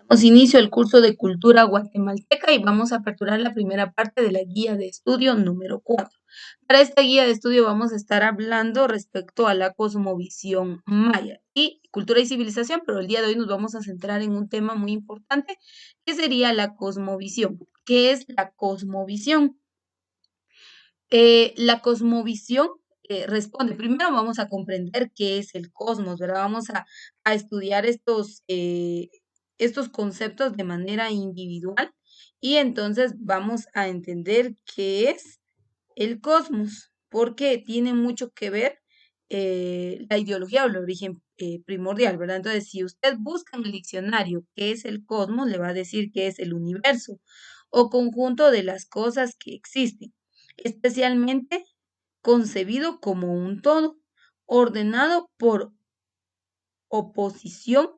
Damos inicio al curso de Cultura Guatemalteca y vamos a aperturar la primera parte de la guía de estudio número 4. Para esta guía de estudio vamos a estar hablando respecto a la cosmovisión maya y cultura y civilización, pero el día de hoy nos vamos a centrar en un tema muy importante que sería la cosmovisión. ¿Qué es la cosmovisión? La cosmovisión responde, primero vamos a comprender qué es el cosmos, ¿verdad? Vamos a estudiar estos conceptos de manera individual y entonces vamos a entender qué es el cosmos, porque tiene mucho que ver la ideología o el origen primordial, ¿verdad? Entonces, si usted busca en el diccionario qué es el cosmos, le va a decir que es el universo o conjunto de las cosas que existen, especialmente concebido como un todo, ordenado por oposición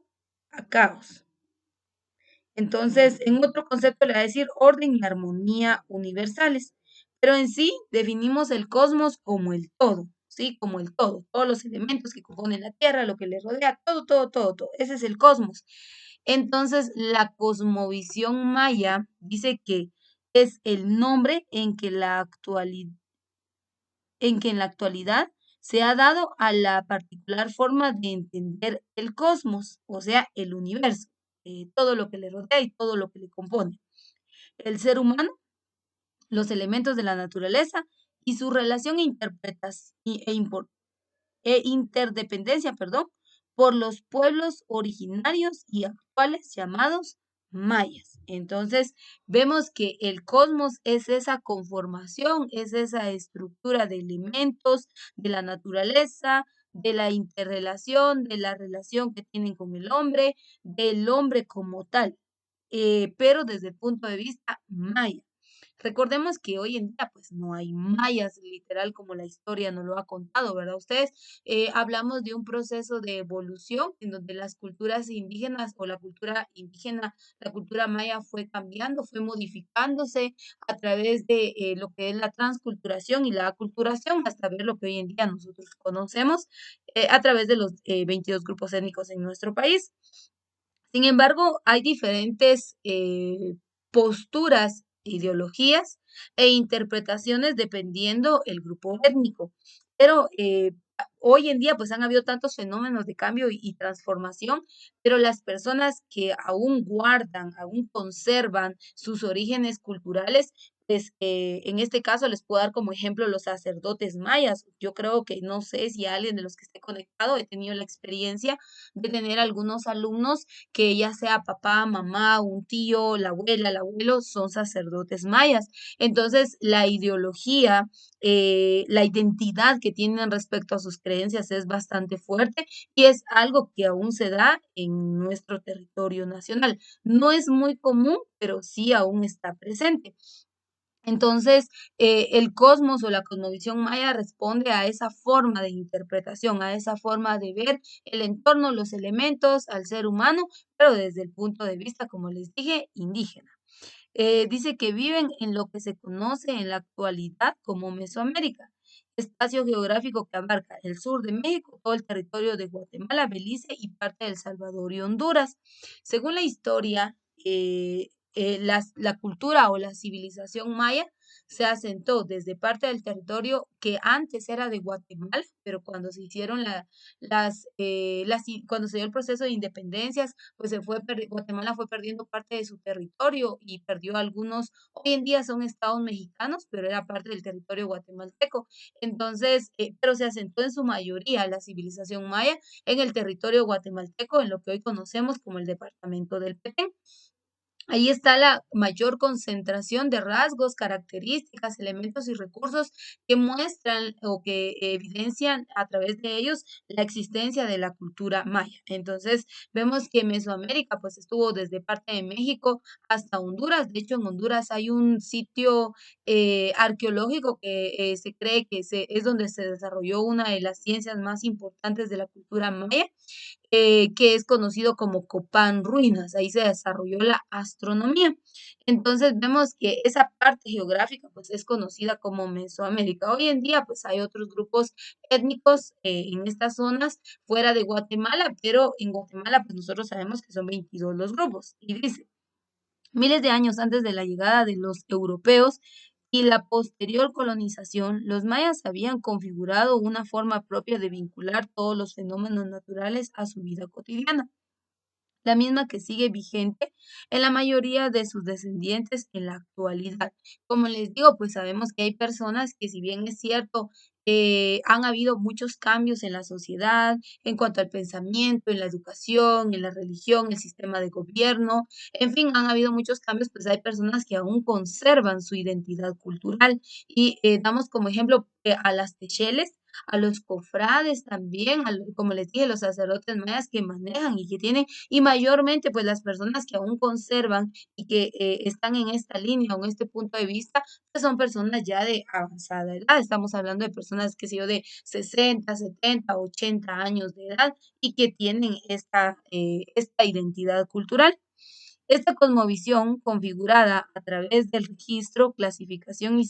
a caos. Entonces, en otro concepto le va a decir orden y armonía universales, pero en sí definimos el cosmos como el todo, ¿sí? Como el todo, todos los elementos que componen la Tierra, lo que le rodea, todo, todo, todo, todo. Ese es el cosmos. Entonces, la cosmovisión maya dice que es el nombre en que en la actualidad se ha dado a la particular forma de entender el cosmos, o sea, el universo, todo lo que le rodea y todo lo que le compone. El ser humano, los elementos de la naturaleza y su relación e interdependencia, perdón, por los pueblos originarios y actuales llamados mayas. Entonces, vemos que el cosmos es esa conformación, es esa estructura de elementos de la naturaleza, de la interrelación, de la relación que tienen con el hombre, del hombre como tal, pero desde el punto de vista maya. Recordemos que hoy en día pues no hay mayas literal como la historia nos lo ha contado, ¿verdad? Ustedes hablamos de un proceso de evolución en donde las culturas indígenas o la cultura indígena, la cultura maya fue cambiando, fue modificándose a través de lo que es la transculturación y la aculturación hasta ver lo que hoy en día nosotros conocemos a través de los 22 grupos étnicos en nuestro país. Sin embargo, hay diferentes posturas, ideologías e interpretaciones dependiendo el grupo étnico. Pero hoy en día pues han habido tantos fenómenos de cambio y transformación, pero las personas que aún guardan, aún conservan sus orígenes culturales, pues en este caso les puedo dar como ejemplo los sacerdotes mayas. Yo creo que no sé si alguien de los que esté conectado, he tenido la experiencia de tener algunos alumnos que ya sea papá, mamá, un tío, la abuela, el abuelo, son sacerdotes mayas. Entonces, la ideología, la identidad que tienen respecto a sus creencias es bastante fuerte y es algo que aún se da en nuestro territorio nacional. No es muy común, pero sí aún está presente. Entonces, el cosmos o la cosmovisión maya responde a esa forma de interpretación, a esa forma de ver el entorno, los elementos, al ser humano, pero desde el punto de vista, como les dije, indígena. Dice que viven en lo que se conoce en la actualidad como Mesoamérica, espacio geográfico que abarca el sur de México, todo el territorio de Guatemala, Belice y parte de El Salvador y Honduras. Según la historia, la cultura o la civilización maya se asentó desde parte del territorio que antes era de Guatemala, pero cuando se hicieron cuando se dio el proceso de independencias, pues Guatemala fue perdiendo parte de su territorio y perdió algunos, hoy en día son estados mexicanos, pero era parte del territorio guatemalteco. Entonces, pero se asentó en su mayoría la civilización maya en el territorio guatemalteco, en lo que hoy conocemos como el departamento del Petén. Ahí está la mayor concentración de rasgos, características, elementos y recursos que muestran o que evidencian a través de ellos la existencia de la cultura maya. Entonces, vemos que Mesoamérica pues estuvo desde parte de México hasta Honduras. De hecho, en Honduras hay un sitio arqueológico que se cree que es donde se desarrolló una de las ciencias más importantes de la cultura maya que es conocido como Copán Ruinas. Ahí se desarrolló la astronomía. Entonces vemos que esa parte geográfica pues es conocida como Mesoamérica. Hoy en día pues hay otros grupos étnicos en estas zonas fuera de Guatemala, pero en Guatemala pues nosotros sabemos que son 22 los grupos. Y dice, miles de años antes de la llegada de los europeos y la posterior colonización, los mayas habían configurado una forma propia de vincular todos los fenómenos naturales a su vida cotidiana, la misma que sigue vigente en la mayoría de sus descendientes en la actualidad. Como les digo, pues sabemos que hay personas que, si bien es cierto, han habido muchos cambios en la sociedad en cuanto al pensamiento, en la educación, en la religión, el sistema de gobierno, en fin, han habido muchos cambios, pues hay personas que aún conservan su identidad cultural y damos como ejemplo a las techeles, a los cofrades también, como les dije, los sacerdotes mayas que manejan y que tienen y mayormente, pues las personas que aún conservan y que están en esta línea o en este punto de vista, pues son personas ya de avanzada edad. Estamos hablando de personas, qué sé yo, de 60, 70, 80 años de edad y que tienen esta identidad cultural. Esta cosmovisión, configurada a través del registro, clasificación y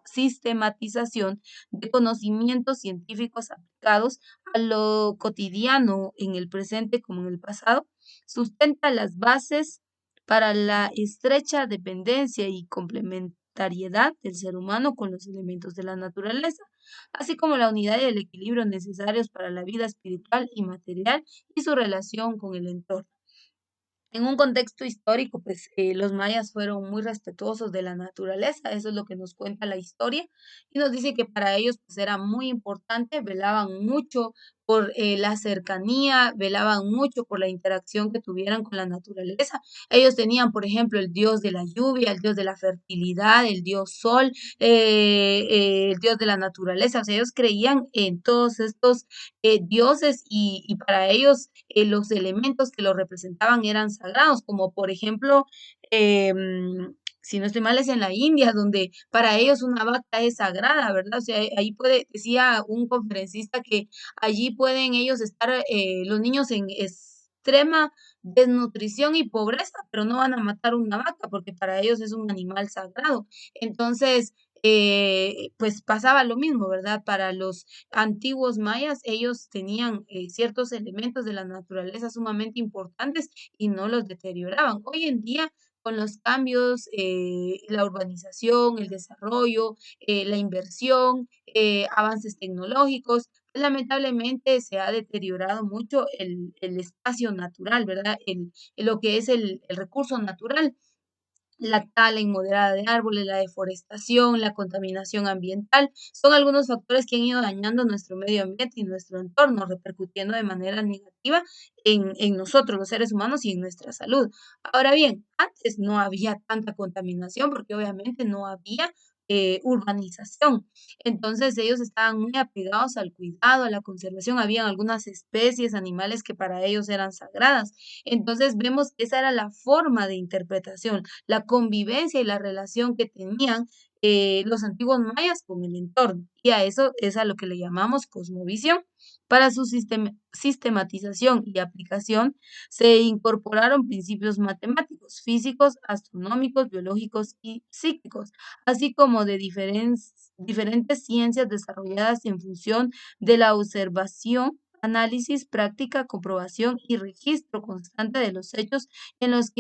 sistematización de conocimientos científicos aplicados a lo cotidiano en el presente como en el pasado, sustenta las bases para la estrecha dependencia y complementariedad del ser humano con los elementos de la naturaleza, así como la unidad y el equilibrio necesarios para la vida espiritual y material y su relación con el entorno. En un contexto histórico, pues los mayas fueron muy respetuosos de la naturaleza, eso es lo que nos cuenta la historia, y nos dice que para ellos pues era muy importante, velaban mucho por la cercanía, velaban mucho por la interacción que tuvieran con la naturaleza. Ellos tenían, por ejemplo, el dios de la lluvia, el dios de la fertilidad, el dios sol, el dios de la naturaleza, o sea, ellos creían en todos estos dioses y para ellos los elementos que los representaban eran sagrados, como por ejemplo, si no estoy mal, es en la India, donde para ellos una vaca es sagrada, ¿verdad? O sea, ahí puede, decía un conferencista que allí pueden ellos estar, los niños en extrema desnutrición y pobreza, pero no van a matar una vaca porque para ellos es un animal sagrado. Entonces, pues pasaba lo mismo, ¿verdad? Para los antiguos mayas, ellos tenían ciertos elementos de la naturaleza sumamente importantes y no los deterioraban. Hoy en día, con los cambios, la urbanización, el desarrollo, la inversión, avances tecnológicos, pues, lamentablemente se ha deteriorado mucho el espacio natural, ¿verdad? Lo que es el recurso natural, la tala inmoderada de árboles, la deforestación, la contaminación ambiental, son algunos factores que han ido dañando nuestro medio ambiente y nuestro entorno, repercutiendo de manera negativa en nosotros, los seres humanos, y en nuestra salud. Ahora bien, antes no había tanta contaminación porque obviamente no había urbanización. Entonces ellos estaban muy apegados al cuidado, a la conservación. Habían algunas especies animales que para ellos eran sagradas. Entonces vemos que esa era la forma de interpretación, la convivencia y la relación que tenían los antiguos mayas con el entorno. Y a eso es a lo que le llamamos cosmovisión. Para su sistematización y aplicación se incorporaron principios matemáticos, físicos, astronómicos, biológicos y psíquicos, así como de diferentes ciencias desarrolladas en función de la observación, análisis, práctica, comprobación y registro constante de los hechos en los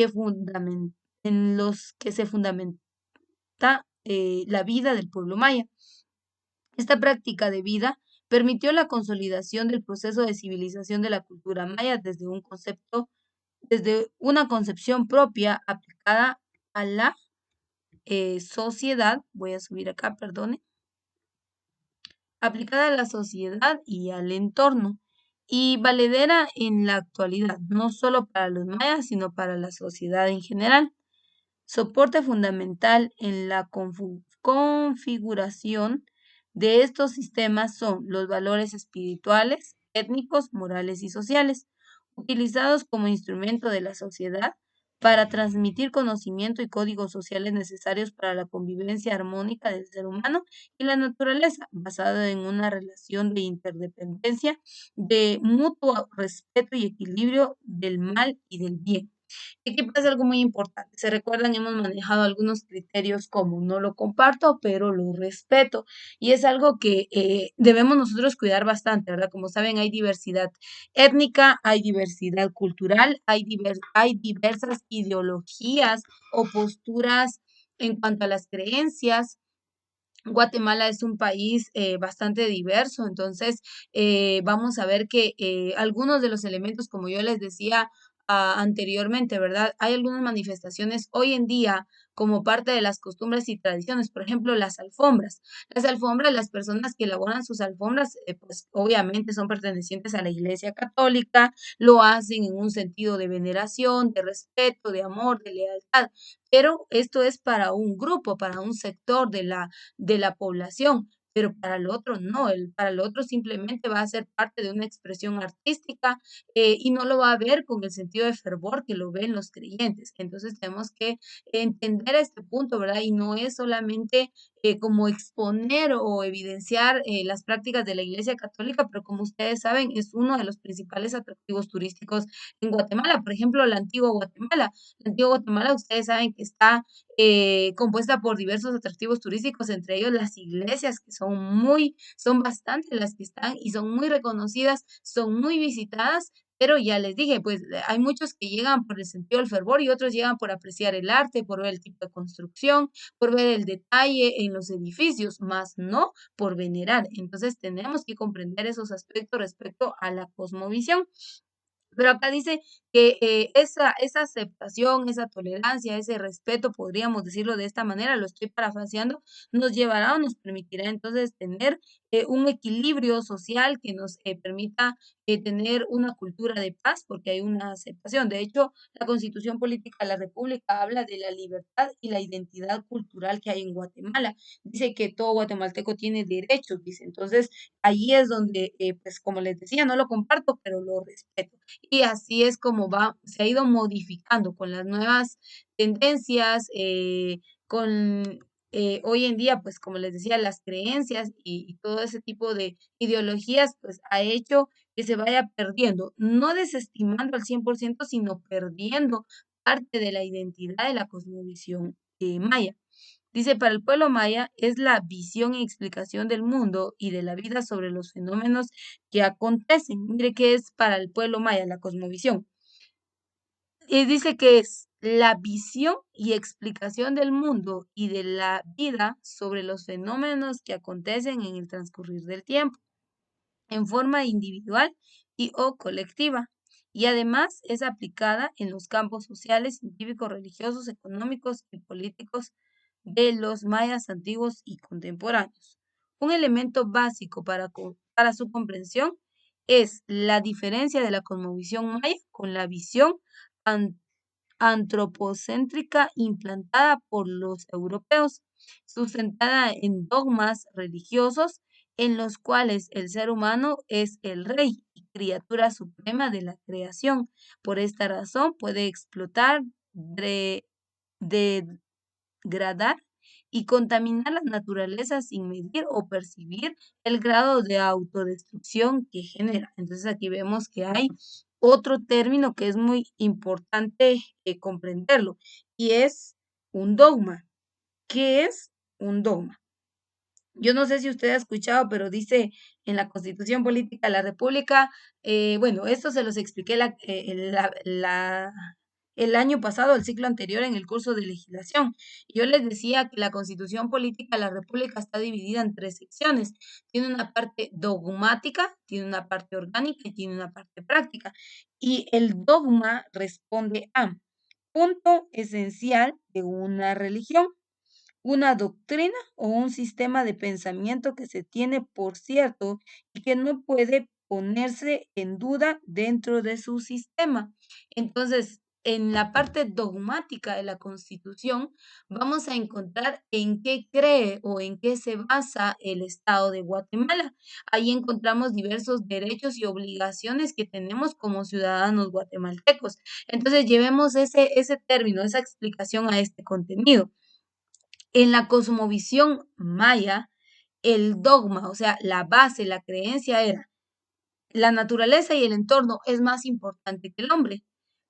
que se fundamenta la vida del pueblo maya. Esta práctica de vida permitió la consolidación del proceso de civilización de la cultura maya desde una concepción propia aplicada a la sociedad, voy a subir acá, perdone, aplicada a la sociedad y al entorno, y valedera en la actualidad, no solo para los mayas, sino para la sociedad en general. Soporte fundamental en la configuración de estos sistemas son los valores espirituales, étnicos, morales y sociales, utilizados como instrumento de la sociedad para transmitir conocimiento y códigos sociales necesarios para la convivencia armónica del ser humano y la naturaleza, basada en una relación de interdependencia, de mutuo respeto y equilibrio del mal y del bien. Aquí pasa algo muy importante. Se recuerdan, hemos manejado algunos criterios como no lo comparto, pero lo respeto. Y es algo que debemos nosotros cuidar bastante, ¿verdad? Como saben, hay diversidad étnica, hay diversidad cultural, hay diversas ideologías o posturas en cuanto a las creencias. Guatemala es un país bastante diverso, entonces vamos a ver que algunos de los elementos, como yo les decía anteriormente, ¿verdad? Hay algunas manifestaciones hoy en día como parte de las costumbres y tradiciones, por ejemplo, las alfombras. Las alfombras, las personas que elaboran sus alfombras, pues obviamente son pertenecientes a la Iglesia Católica, lo hacen en un sentido de veneración, de respeto, de amor, de lealtad, pero esto es para un grupo, para un sector de la población, pero para el otro no, para el otro simplemente va a ser parte de una expresión artística y no lo va a ver con el sentido de fervor que lo ven los creyentes. Entonces tenemos que entender este punto, ¿verdad? Y no es solamente como exponer o evidenciar las prácticas de la Iglesia Católica, pero como ustedes saben, es uno de los principales atractivos turísticos en Guatemala. Por ejemplo, la antigua Guatemala. La antigua Guatemala, ustedes saben que está compuesta por diversos atractivos turísticos, entre ellos las iglesias, que son bastantes las que están y son muy reconocidas, son muy visitadas, pero ya les dije, pues hay muchos que llegan por el sentido del fervor y otros llegan por apreciar el arte, por ver el tipo de construcción, por ver el detalle en los edificios, más no por venerar. Entonces tenemos que comprender esos aspectos respecto a la cosmovisión. Pero acá dice que esa aceptación, esa tolerancia, ese respeto, podríamos decirlo de esta manera, lo estoy parafraseando, nos llevará o nos permitirá entonces tener un equilibrio social que nos permita tener una cultura de paz, porque hay una aceptación. De hecho, la Constitución Política de la República habla de la libertad y la identidad cultural que hay en Guatemala. Dice que todo guatemalteco tiene derechos, dice. Entonces, ahí es donde, pues como les decía, no lo comparto, pero lo respeto. Y así es como se ha ido modificando con las nuevas tendencias, con hoy en día, pues como les decía, las creencias y todo ese tipo de ideologías, pues ha hecho que se vaya perdiendo, no desestimando al 100%, sino perdiendo parte de la identidad de la cosmovisión maya. Dice, para el pueblo maya es la visión y explicación del mundo y de la vida sobre los fenómenos que acontecen. Mire qué es para el pueblo maya la cosmovisión. Y dice que es la visión y explicación del mundo y de la vida sobre los fenómenos que acontecen en el transcurrir del tiempo, en forma individual y o colectiva. Y además es aplicada en los campos sociales, científicos, religiosos, económicos y políticos de los mayas antiguos y contemporáneos. Un elemento básico para su comprensión es la diferencia de la cosmovisión maya con la visión an- antropocéntrica implantada por los europeos, sustentada en dogmas religiosos en los cuales el ser humano es el rey y criatura suprema de la creación. Por esta razón puede explotar, degradar y contaminar la naturaleza sin medir o percibir el grado de autodestrucción que genera. Entonces aquí vemos que hay otro término que es muy importante comprenderlo y es un dogma. ¿Qué es un dogma? Yo no sé si usted ha escuchado, pero dice en la Constitución Política de la República, bueno, esto se los expliqué el año pasado, el ciclo anterior, en el curso de legislación. Yo les decía que la Constitución Política de la República está dividida en tres secciones. Tiene una parte dogmática, tiene una parte orgánica y tiene una parte práctica. Y el dogma responde a punto esencial de una religión, una doctrina o un sistema de pensamiento que se tiene por cierto y que no puede ponerse en duda dentro de su sistema. Entonces, en la parte dogmática de la Constitución vamos a encontrar en qué cree o en qué se basa el Estado de Guatemala. Ahí encontramos diversos derechos y obligaciones que tenemos como ciudadanos guatemaltecos. Entonces, llevemos ese término, esa explicación a este contenido. En la cosmovisión maya, el dogma, o sea, la base, la creencia era la naturaleza y el entorno es más importante que el hombre.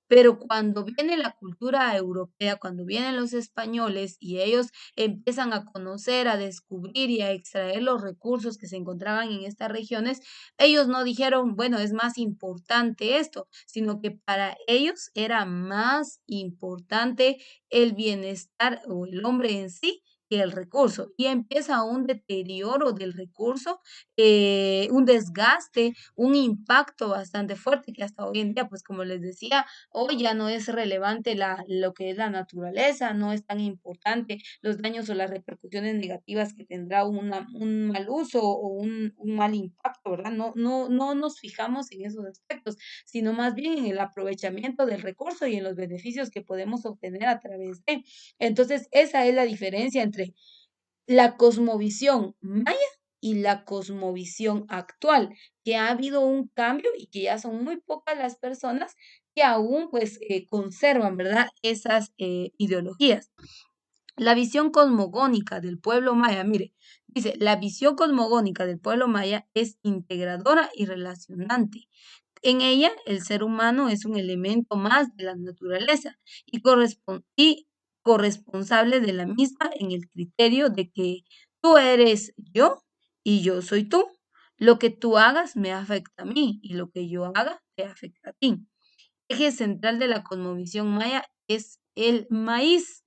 Pero cuando viene la cultura europea, cuando vienen los españoles y ellos empiezan a conocer, a descubrir y a extraer los recursos que se encontraban en estas regiones, ellos no dijeron, bueno, es más importante esto, sino que para ellos era más importante el bienestar o el hombre en sí que el recurso. Y empieza un deterioro del recurso, un desgaste, un impacto bastante fuerte que hasta hoy en día, pues como les decía, hoy ya no es relevante lo que es la naturaleza, no es tan importante los daños o las repercusiones negativas que tendrá un mal uso o un mal impacto, ¿verdad? No nos fijamos en esos aspectos, sino más bien en el aprovechamiento del recurso y en los beneficios que podemos obtener a través de. Entonces, esa es la diferencia entre la cosmovisión maya y la cosmovisión actual, que ha habido un cambio y que ya son muy pocas las personas que aún pues conservan, ¿verdad? Esas ideologías. La visión cosmogónica del pueblo maya, mire, dice, la visión cosmogónica del pueblo maya es integradora y relacionante. En ella, el ser humano es un elemento más de la naturaleza y, y corresponsable de la misma en el criterio de que tú eres yo y yo soy tú. Lo que tú hagas me afecta a mí y lo que yo haga te afecta a ti. Eje central de la cosmovisión maya es el maíz,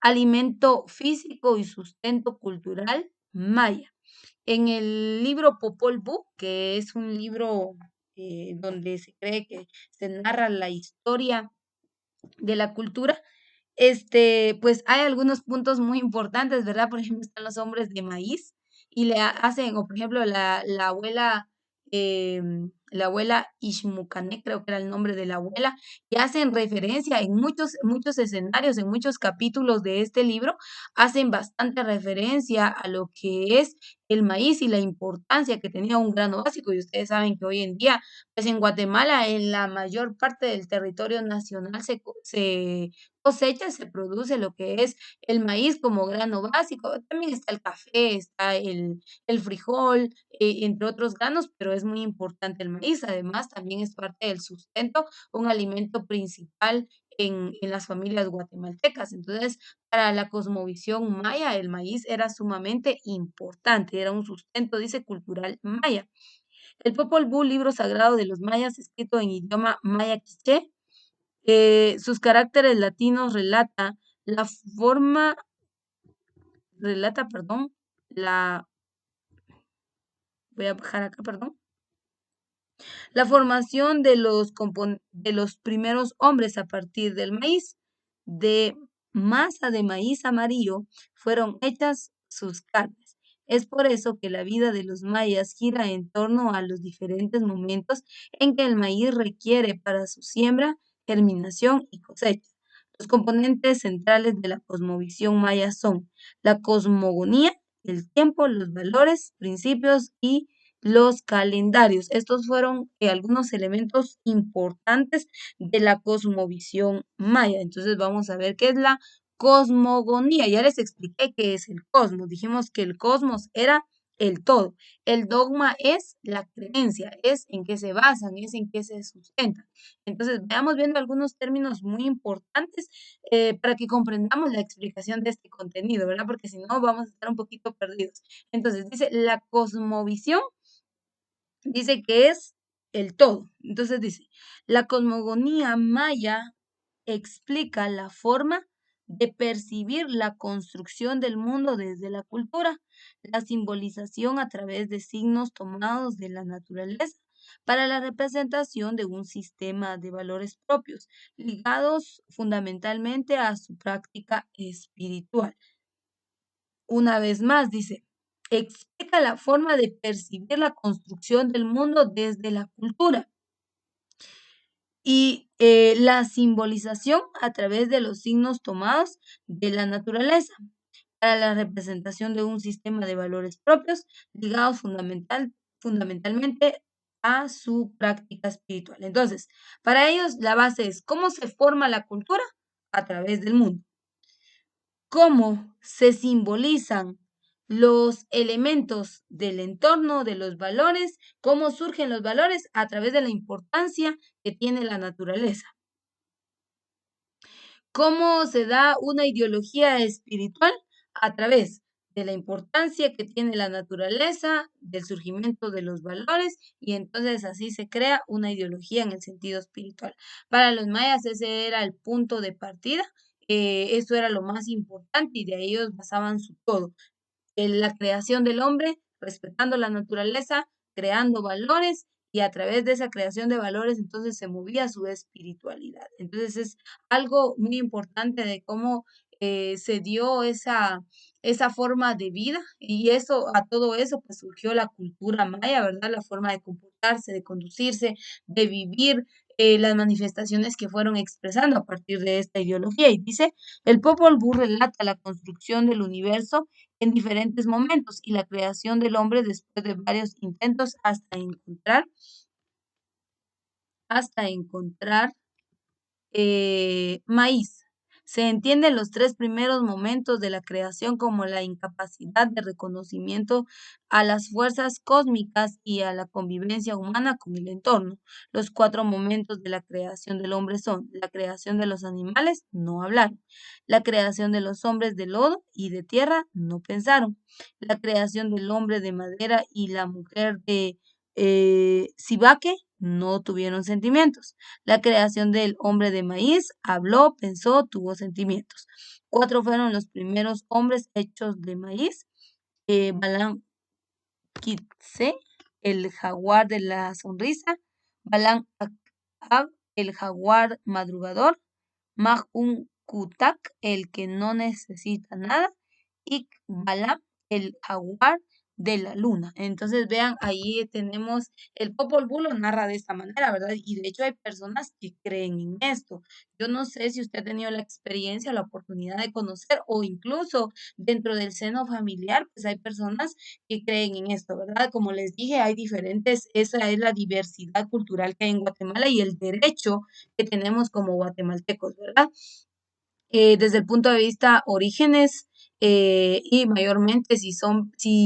alimento físico y sustento cultural maya. En el libro Popol Vuh, que es un libro donde se cree que se narra la historia de la cultura, pues hay algunos puntos muy importantes, ¿verdad? Por ejemplo, están los hombres de maíz y hacen, o por ejemplo, la abuela Ishmucané, creo que era el nombre de la abuela, y hacen referencia en muchos escenarios, en muchos capítulos de este libro, hacen bastante referencia a lo que es el maíz y la importancia que tenía un grano básico. Y ustedes saben que hoy en día, pues en Guatemala, en la mayor parte del territorio nacional se cosecha, se produce lo que es el maíz como grano básico. También está el café, está el frijol, entre otros granos, pero es muy importante el maíz. Además, también es parte del sustento, un alimento principal en las familias guatemaltecas. Entonces, para la cosmovisión maya, el maíz era sumamente importante, era un sustento, dice, cultural maya. El Popol Vuh, libro sagrado de los mayas, escrito en idioma maya quiché, sus caracteres latinos la forma, perdón, la, voy a bajar acá, perdón, la formación de los primeros hombres a partir del maíz. De masa de maíz amarillo fueron hechas sus carnes. Es por eso que la vida de los mayas gira en torno a los diferentes momentos en que el maíz requiere para su siembra, germinación y cosecha. Los componentes centrales de la cosmovisión maya son la cosmogonía, el tiempo, los valores, principios y los calendarios. Estos fueron algunos elementos importantes de la cosmovisión maya. Entonces vamos a ver qué es la cosmogonía. Ya les expliqué qué es el cosmos. Dijimos que el cosmos era el todo. El dogma es la creencia, es en qué se basan, es en qué se sustentan. Entonces, veamos viendo algunos términos muy importantes para que comprendamos la explicación de este contenido, ¿verdad? Porque si no, vamos a estar un poquito perdidos. Entonces, dice la cosmovisión, dice que es el todo. Entonces dice, la cosmogonía maya explica la forma de percibir la construcción del mundo desde la cultura, la simbolización a través de signos tomados de la naturaleza para la representación de un sistema de valores propios, ligados fundamentalmente a su práctica espiritual. Una vez más, dice, explica la forma de percibir la construcción del mundo desde la cultura. y la simbolización a través de los signos tomados de la naturaleza para la representación de un sistema de valores propios ligados fundamentalmente a su práctica espiritual. Entonces, para ellos la base es cómo se forma la cultura a través del mundo, cómo se simbolizan los elementos del entorno, de los valores, cómo surgen los valores a través de la importancia que tiene la naturaleza, cómo se da una ideología espiritual a través de la importancia que tiene la naturaleza, del surgimiento de los valores, y entonces así se crea una ideología en el sentido espiritual. Para los mayas ese era el punto de partida, eso era lo más importante y de ahí ellos basaban su todo en la creación del hombre, respetando la naturaleza, creando valores y a través de esa creación de valores entonces se movía su espiritualidad. Entonces es algo muy importante de cómo se dio esa forma de vida y eso, a todo eso pues surgió la cultura maya, ¿verdad? La forma de comportarse, de conducirse, de vivir, las manifestaciones que fueron expresando a partir de esta ideología. Y dice, el Popol Vuh relata la construcción del universo en diferentes momentos y la creación del hombre después de varios intentos hasta encontrar maíz. Se entienden los tres primeros momentos de la creación como la incapacidad de reconocimiento a las fuerzas cósmicas y a la convivencia humana con el entorno. Los cuatro momentos de la creación del hombre son la creación de los animales, no hablaron. La creación de los hombres de lodo y de tierra, no pensaron. La creación del hombre de madera y la mujer de cibaque, no tuvieron sentimientos. La creación del hombre de maíz, habló, pensó, tuvo sentimientos. Cuatro fueron los primeros hombres hechos de maíz. Balam Kitse, el jaguar de la sonrisa. Balam Akab, el jaguar madrugador. Mahun Kutak, el que no necesita nada. Y Balam, el jaguar de la luna. Entonces, vean, ahí tenemos, el Popol Vuh lo narra de esta manera, ¿verdad? Y de hecho hay personas que creen en esto. Yo no sé si usted ha tenido la experiencia, la oportunidad de conocer o incluso dentro del seno familiar, pues hay personas que creen en esto, ¿verdad? Como les dije, hay diferentes, esa es la diversidad cultural que hay en Guatemala y el derecho que tenemos como guatemaltecos, ¿verdad? Desde el punto de vista orígenes y mayormente si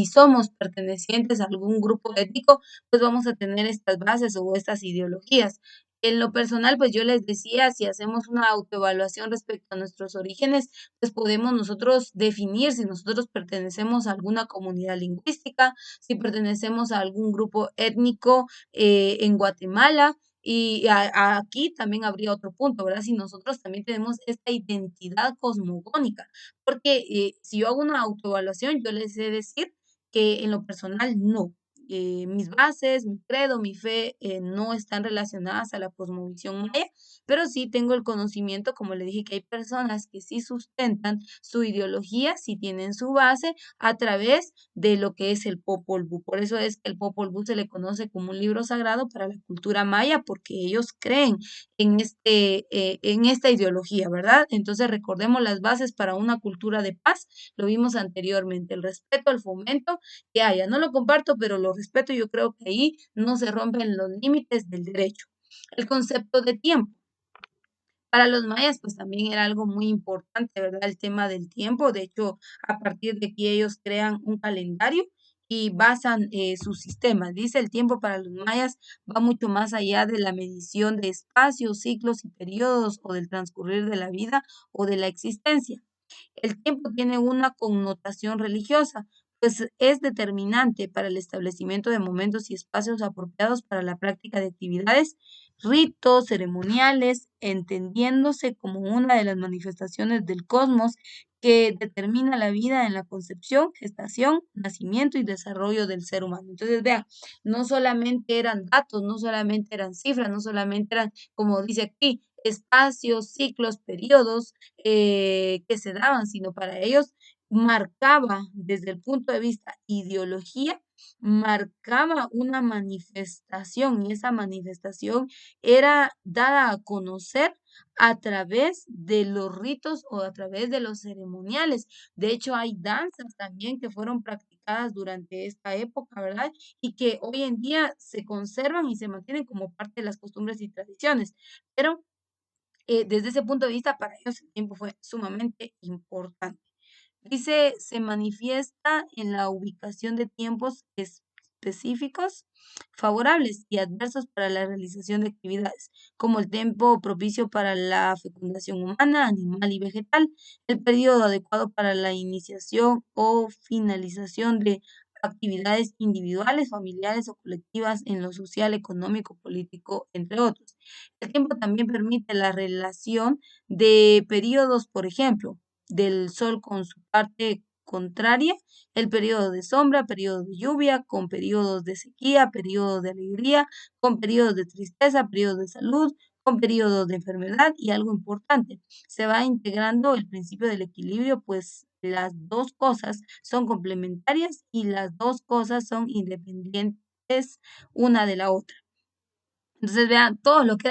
somos pertenecientes a algún grupo étnico, pues vamos a tener estas bases o estas ideologías. En lo personal, pues yo les decía, si hacemos una autoevaluación respecto a nuestros orígenes, pues podemos nosotros definir si nosotros pertenecemos a alguna comunidad lingüística, si pertenecemos a algún grupo étnico en Guatemala, y aquí también habría otro punto, ¿verdad? Si nosotros también tenemos esta identidad cosmogónica, porque si yo hago una autoevaluación, yo les he de decir que en lo personal no. Mis bases, mi credo, mi fe no están relacionadas a la cosmovisión maya, pero sí tengo el conocimiento, como le dije, que hay personas que sí sustentan su ideología, sí tienen su base a través de lo que es el Popol Vuh. Por eso es que el Popol Vuh se le conoce como un libro sagrado para la cultura maya, porque ellos creen en esta ideología, ¿verdad? Entonces recordemos las bases para una cultura de paz, lo vimos anteriormente, el respeto, el fomento que haya. No lo comparto, pero lo respeto, yo creo que ahí no se rompen los límites del derecho. El concepto de tiempo. Para los mayas, pues también era algo muy importante, ¿verdad? El tema del tiempo. De hecho, a partir de que ellos crean un calendario y basan su sistema. Dice, el tiempo para los mayas va mucho más allá de la medición de espacios, ciclos y periodos o del transcurrir de la vida o de la existencia. El tiempo tiene una connotación religiosa, pues es determinante para el establecimiento de momentos y espacios apropiados para la práctica de actividades, ritos, ceremoniales, entendiéndose como una de las manifestaciones del cosmos que determina la vida en la concepción, gestación, nacimiento y desarrollo del ser humano. Entonces, vean, no solamente eran datos, no solamente eran cifras, no solamente eran, como dice aquí, espacios, ciclos, periodos, que se daban, sino para ellos marcaba desde el punto de vista ideología, marcaba una manifestación y esa manifestación era dada a conocer a través de los ritos o a través de los ceremoniales. De hecho, hay danzas también que fueron practicadas durante esta época, ¿verdad? Y que hoy en día se conservan y se mantienen como parte de las costumbres y tradiciones. Pero desde ese punto de vista, para ellos el tiempo fue sumamente importante. Dice, se manifiesta en la ubicación de tiempos específicos favorables y adversos para la realización de actividades, como el tiempo propicio para la fecundación humana, animal y vegetal, el periodo adecuado para la iniciación o finalización de actividades individuales, familiares o colectivas en lo social, económico, político, entre otros. El tiempo también permite la relación de periodos, por ejemplo, del sol con su parte contraria, el periodo de sombra, periodo de lluvia, con periodos de sequía, periodos de alegría, con periodos de tristeza, periodos de salud, con periodos de enfermedad y algo importante, se va integrando el principio del equilibrio, pues las dos cosas son complementarias y las dos cosas son independientes una de la otra. Entonces, vean, todo lo que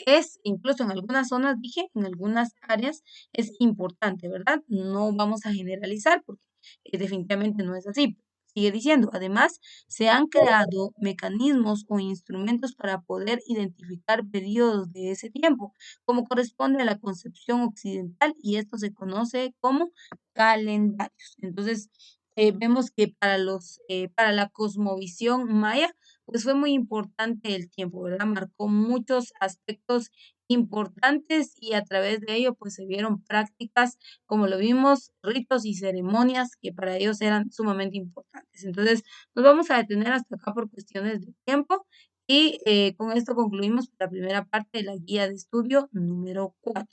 es, incluso en algunas zonas, dije, en algunas áreas es importante, ¿verdad? No vamos a generalizar porque definitivamente no es así. Sigue diciendo, además, se han creado mecanismos o instrumentos para poder identificar periodos de ese tiempo, como corresponde a la concepción occidental, y esto se conoce como calendarios. Entonces, vemos que para la cosmovisión maya, pues fue muy importante el tiempo, ¿verdad? Marcó muchos aspectos importantes y a través de ello pues se vieron prácticas, como lo vimos, ritos y ceremonias que para ellos eran sumamente importantes. Entonces, nos vamos a detener hasta acá por cuestiones de tiempo y con esto concluimos la primera parte de la guía de estudio número 4.